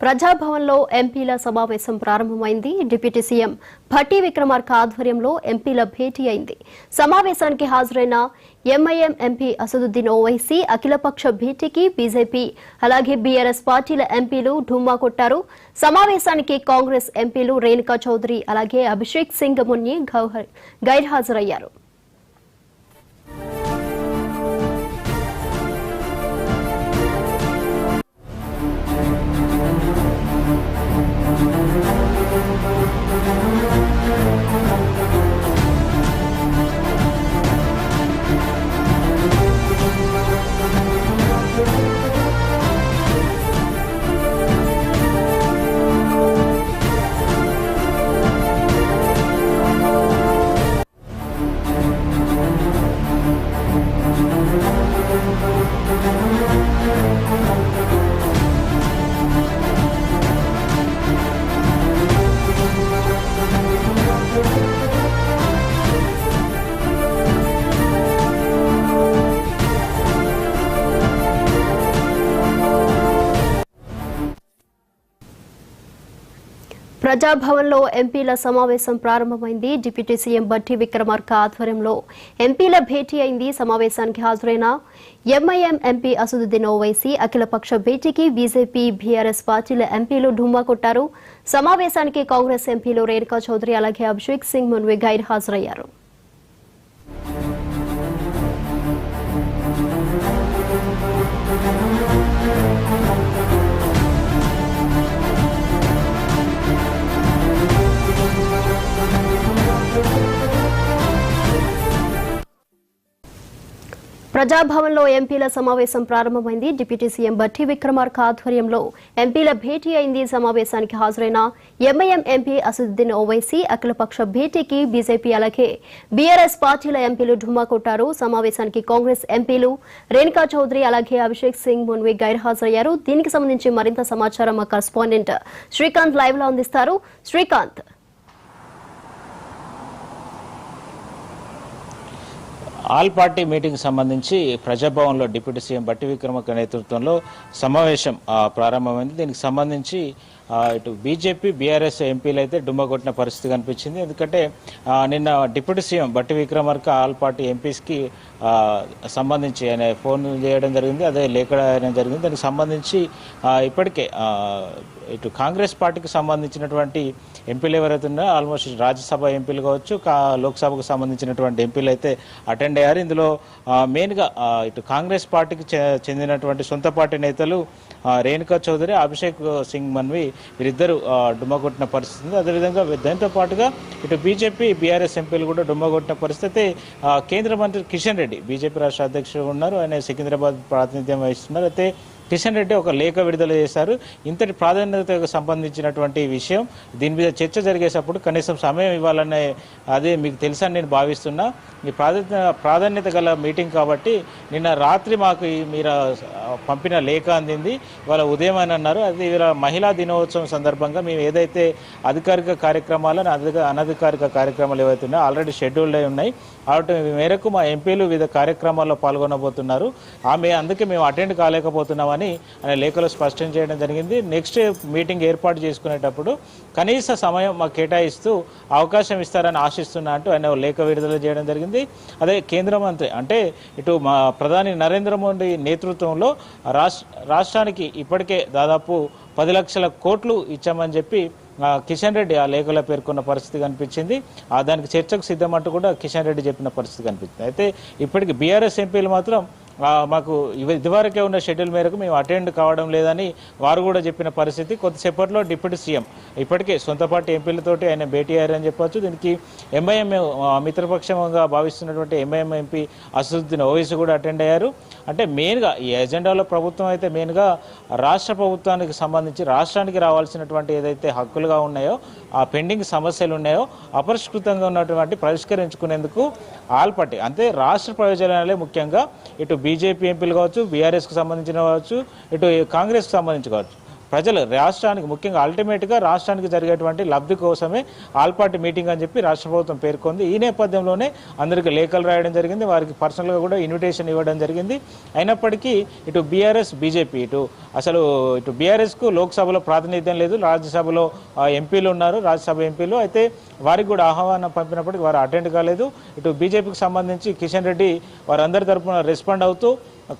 ప్రజాభవన్లో ఎంపీల సమావేశం ప్రారంభమైంది. డిప్యూటీ సీఎం భట్టి విక్రమార్క ఆధ్వర్యంలో ఎంపీల భేటీ అయింది. సమావేశానికి హాజరైన ఎంఐఎం ఎంపీ అసదుద్దీన్ ఓవైసీ అఖిలపక్ష భేటీకి బీజేపీ అలాగే బీఆర్ఎస్ పార్టీల ఎంపీలు ఢుమ్మా కొట్టారు. సమావేశానికి కాంగ్రెస్ ఎంపీలు రేణుకా చౌదరి అలాగే అభిషేక్ సింగ్ మున్ని గైర్హాజరయ్యారు. ప్రజాభవన్లో ఎంపీల సమావేశం ప్రారంభమైంది. డిప్యూటీ సీఎం భట్టి విక్రమార్క ఆధ్వర్యంలో ఎంపీల భేటీ అయింది. సమావేశానికి హాజరైన ఎంఐఎం ఎంపీ అసదుద్దీన్ ఓవైసీ అఖిలపక్ష భేటీకి బీజేపీ బీఆర్ఎస్ పార్టీల ఎంపీలు ఢుమ్మా కొట్టారు. సమావేశానికి కాంగ్రెస్ ఎంపీలు రేణుకా చౌదరి అలాగే అభిషేక్ సింగ్ మున్వి గైర్హాజరయ్యారు. ప్రజాభవన్లో ఎంపీల సమావేశం ప్రారంభమైంది. డిప్యూటీ సీఎం భట్టి విక్రమార్క ఆధ్వర్యంలో ఎంపీల భేటీ అయింది. సమావేశానికి హాజరైన ఎంఐఎం ఎంపీ అసదుద్దీన్ ఓవైసీ అఖిలపక్ష భేటీకి బీజేపీ అలాగే బీఆర్ఎస్ పార్టీల ఎంపీలు ఢుమ్మా కొట్టారు. సమావేశానికి కాంగ్రెస్ ఎంపీలు రేణుకా చౌదరి అలాగే అభిషేక్ సింగ్ మున్వి గైర్హాజరయ్యారు. దీనికి సంబంధించి మరింత సమాచారం మా కరెస్పాండెంట్ శ్రీకాంత్ లైవ్ లో అందిస్తారు. శ్రీకాంత్, ఆల్ పార్టీ మీటింగ్ సంబంధించి ప్రజాభవన్లో డిప్యూటీ సీఎం భట్టి విక్రమార్క నేతృత్వంలో సమావేశం ప్రారంభమైంది. దీనికి సంబంధించి ఇటు బీజేపీ బీఆర్ఎస్ ఎంపీలు అయితే డుమ్మా కొట్టిన పరిస్థితి కనిపించింది. ఎందుకంటే నిన్న deputy CM Bhatti Vikramarka all party ఎంపీస్కి సంబంధించి ఆయన ఫోన్ చేయడం జరిగింది, అదే లేఖ రాయడం జరిగింది. దానికి సంబంధించి ఇప్పటికే ఇటు కాంగ్రెస్ పార్టీకి సంబంధించినటువంటి ఎంపీలు ఎవరైతే ఉన్నారో ఆల్మోస్ట్ రాజ్యసభ ఎంపీలు కావచ్చు, లోక్సభకు సంబంధించినటువంటి ఎంపీలు అయితే అటెండ్ అయ్యారు. ఇందులో మెయిన్గా ఇటు కాంగ్రెస్ పార్టీకి చెందినటువంటి సొంత పార్టీ నేతలు రేణుకా చౌదరి, అభిషేక్ సింగ్ మన్వి వీరిద్దరూ డుమ్మా కొట్టిన పరిస్థితి ఉంది. అదేవిధంగా దాంతో పాటుగా ఇటు బీజేపీ బీఆర్ఎస్ ఎంపీలు కూడా డుమ్మా కొట్టిన పరిస్థితి. కేంద్ర మంత్రి కిషన్ రెడ్డి బీజేపీ రాష్ట్ర అధ్యక్షుడు ఉన్నారు, ఆయన సికింద్రాబాద్ ప్రాతినిధ్యం వహిస్తున్నారు. అయితే కిషన్ రెడ్డి ఒక లేఖ విడుదల చేశారు. ఇంతటి ప్రాధాన్యతకు సంబంధించినటువంటి విషయం, దీని మీద చర్చ జరిగేటప్పుడు కనీసం సమయం ఇవ్వాలనే అదే మీకు తెలుసని నేను భావిస్తున్నా. ఈ ప్రాధాన్యత గల మీటింగ్ కాబట్టి నిన్న రాత్రి మాకు మీరు పంపిన లేఖ అందింది, ఇవాళ ఉదయం అని అన్నారు. అది ఇవాళ మహిళా దినోత్సవం సందర్భంగా మేము ఏదైతే అధికారిక కార్యక్రమాలను అనధికారిక కార్యక్రమాలు ఏవైతే ఉన్నాయో ఆల్రెడీ షెడ్యూల్డ్ అయి ఉన్నాయి. కాబట్టి మేరకు మా ఎంపీలు వివిధ కార్యక్రమాల్లో పాల్గొనబోతున్నారు, అందుకే మేము అటెండ్ కాలేకపోతున్నామని ఆయన లేఖలో స్పష్టం చేయడం జరిగింది. నెక్స్ట్ మీటింగ్ ఏర్పాటు చేసుకునేటప్పుడు కనీస సమయం మాకు కేటాయిస్తూ అవకాశం ఇస్తారని ఆశిస్తున్నా అంటూ ఆయన లేఖ విడుదల చేయడం జరిగింది. అదే కేంద్ర మంత్రి అంటే ఇటు మా ప్రధాని నరేంద్ర మోడీ నేతృత్వంలో రాష్ట్రానికి ఇప్పటికే దాదాపు 10 లక్షల కోట్లు ఇచ్చామని చెప్పి కిషన్ రెడ్డి ఆ లేఖలో పేర్కొన్న పరిస్థితి కనిపించింది. దానికి చర్చకు సిద్ధమంటూ కూడా కిషన్ రెడ్డి చెప్పిన పరిస్థితి కనిపించింది. అయితే ఇప్పటికి బీఆర్ఎస్ ఎంపీలు మాత్రం మాకు ఇదివరకే ఉన్న షెడ్యూల్ మేరకు మేము అటెండ్ కావడం లేదని వారు కూడా చెప్పిన పరిస్థితి. కొద్దిసేపట్లో డిప్యూటీ సీఎం ఇప్పటికే సొంత పార్టీ ఎంపీలతోటి ఆయన భేటీ అయ్యారని చెప్పవచ్చు. దీనికి ఎంఐఎం మిత్రపక్షంగా భావిస్తున్నటువంటి ఎంఐఎం ఎంపీ అసదుద్దీన్ ఓవైసీ కూడా అటెండ్ అయ్యారు. అంటే మెయిన్గా ఈ ఎజెండాలో ప్రభుత్వం అయితే మెయిన్గా రాష్ట్ర ప్రభుత్వానికి సంబంధించి రాష్ట్రానికి రావాల్సినటువంటి ఏదైతే హక్కులుగా ఉన్నాయో, ఆ పెండింగ్ సమస్యలు ఉన్నాయో అపరిష్కృతంగా ఉన్నటువంటి పరిష్కరించుకునేందుకు ఆల్ పార్టీ అంటే రాష్ట్ర ప్రయోజనాలే ముఖ్యంగా ఇటు బీజేపీ ఎంపీలు కావచ్చు, బీఆర్ఎస్కి సంబంధించిన కావచ్చు, ఇటు కాంగ్రెస్కి సంబంధించి కావచ్చు, ప్రజలు రాష్ట్రానికి ముఖ్యంగా అల్టిమేట్గా రాష్ట్రానికి జరిగేటువంటి లబ్ధి కోసమే ఆల్ పార్టీ మీటింగ్ అని చెప్పి రాష్ట్ర ప్రభుత్వం పేర్కొంది. ఈ నేపథ్యంలోనే అందరికీ లేఖలు రాయడం జరిగింది, వారికి పర్సనల్గా కూడా ఇన్విటేషన్ ఇవ్వడం జరిగింది. అయినప్పటికీ ఇటు బీఆర్ఎస్ బీజేపీ ఇటు బీఆర్ఎస్కు లోక్సభలో ప్రాతినిధ్యం లేదు, రాజ్యసభలో ఎంపీలు ఉన్నారు, రాజ్యసభ ఎంపీలు అయితే వారికి కూడా ఆహ్వానం పంపినప్పటికీ వారు అటెండ్ కాలేదు. ఇటు బీజేపీకి సంబంధించి కిషన్ రెడ్డి వారందరి తరఫున రెస్పాండ్ అవుతూ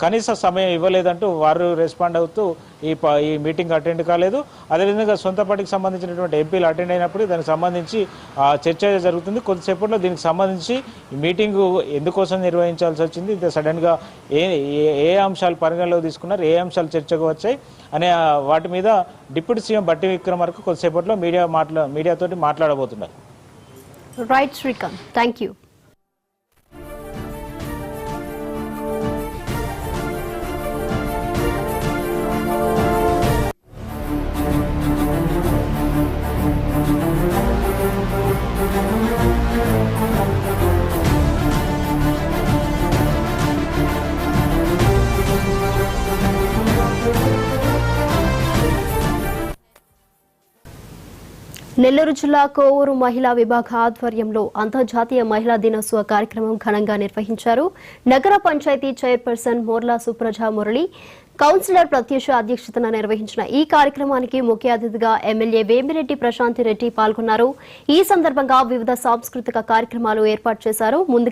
కనీస సమయం ఇవ్వలేదంటూ వారు రెస్పాండ్ అవుతూ ఈ మీటింగ్ అటెండ్ కాలేదు. అదేవిధంగా సొంత పార్టీకి సంబంధించినటువంటి ఎంపీలు అటెండ్ అయినప్పుడు దానికి సంబంధించి చర్చ జరుగుతుంది. కొద్దిసేపట్లో దీనికి సంబంధించి ఈ మీటింగు ఎందుకోసం నిర్వహించాల్సి వచ్చింది, ఇంత సడన్గా ఏ అంశాలు పరిగణలోకి తీసుకున్నారు, ఏ అంశాలు చర్చకు వచ్చాయి అనే వాటి మీద డిప్యూటీ సీఎం బట్టి విక్రమార్క కొద్దిసేపట్లో మీడియాతోటి మాట్లాడబోతున్నారు. Right Srikanth, thank you. Nellore జిల్లా కోవూరు మహిళా విభాగ ఆధ్వర్యంలో అంతర్జాతీయ మహిళా దినోత్సవ కార్యక్రమం ఘనంగా నిర్వహించారు. నగర పంచాయతీ చైర్పర్సన్ మోర్లా సుప్రజా మురళి, కౌన్సిలర్ ప్రత్యూష అధ్యక్షతన నిర్వహించిన ఈ కార్యక్రమానికి ముఖ్య అతిథిగా ఎమ్మెల్యే వేమిరెడ్డి ప్రశాంతి రెడ్డి పాల్గొన్నారు. ఈ సందర్భంగా వివిధ సాంస్కృతిక కార్యక్రమాలు ఏర్పాటు చేశారు.